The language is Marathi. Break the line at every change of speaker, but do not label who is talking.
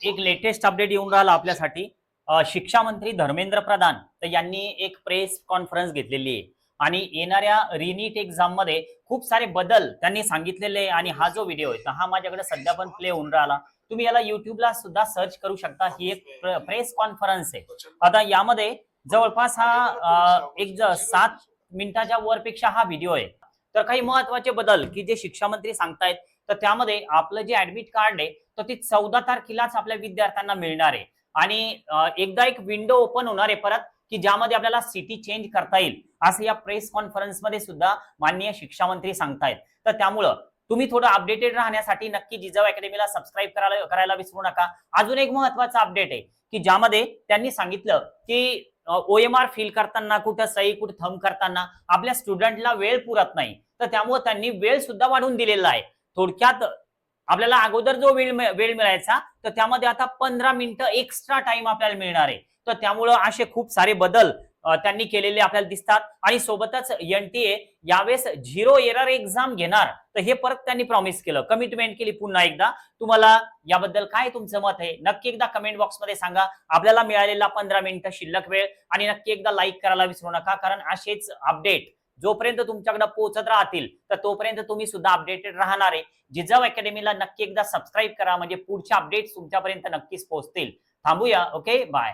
एक लेटेस्ट अपडेट येऊन राहिला आपल्यासाठी। शिक्षा मंत्री धर्मेंद्र प्रधान तर यांनी एक प्रेस कॉन्फरन्स घेतलेली आहे आणि येणाऱ्या रिनीट एक्झाम मध्ये खूप सारे बदल त्यांनी सांगितलेले आणि हा जो व्हिडिओ आहे तर हा माझ्याकडे सध्या पण प्ले होऊन राहिला। तुम्ही याला युट्यूबला सुद्धा सर्च करू शकता। ही एक प्रेस कॉन्फरन्स आहे। आता यामध्ये जवळपास हा 7 मिनिटाच्या वरपेक्षा हा व्हिडिओ आहे। तर काही महत्त्वाचे बदल की जे शिक्षा मंत्री सांगतायत तर त्यामध्ये आपलं जे ऍडमिट कार्ड आहे तर ते 14 तारखेलाच आपल्या विद्यार्थ्यांना मिळणार आहे आणि एकदा एक विंडो ओपन होणार आहे परत की ज्यामध्ये आपल्याला सिटी चेंज करता येईल असं या प्रेस कॉन्फरन्स मध्ये सुद्धा माननीय शिक्षा मंत्री सांगतायत। तर त्यामुळं तुम्ही थोडं अपडेटेड राहण्यासाठी नक्की जिजाऊ अकॅडमीला सबस्क्राईब करायला विसरू नका। अजून एक महत्त्वाचा अपडेट आहे की ज्यामध्ये त्यांनी सांगितलं की OMR फिल करताना कुठं सही कुठं थंब करताना आपल्या स्टुडंटला वेळ पुरत नाही तर त्यामुळे त्यांनी वेळ सुद्धा वाढवून दिलेला आहे। थोडक्यात आपल्याला अगोदर जो वेळ मिळायचा तर त्यामध्ये आता 15 मिनिटं एक्स्ट्रा टाइम आपल्याला मिळणार आहे। तर त्यामुळे असे खूप सारे बदल त्यांनी केलेले आपल्याला दिसतात आणि सोबतच NTA यावेळेस 0 एरर एक्झाम घेणार तर हे परत त्यांनी प्रॉमिस केलं, कमिटमेंट केली पुन्हा एकदा। तुम्हाला याबद्दल काय तुमचं मत आहे नक्की एकदा कमेंट बॉक्स मध्ये सांगा। आपल्याला मिळालेला 15 मिनिटं शिल्लक वेळ आणि नक्की एकदा लाईक करायला विसरू नका, कारण असेच अपडेट जोपर्यंत तुमच्याकडे पोहोचत राहतील तर तोपर्यंत तुम्ही सुद्धा अपडेटेड राहणार आहे। जिजाऊ अकॅडमीला नक्की एकदा सबस्क्राईब करा म्हणजे पुढच्या अपडेट्स तुमच्यापर्यंत नक्कीच पोहोचतील। थांबूया, ओके, बाय।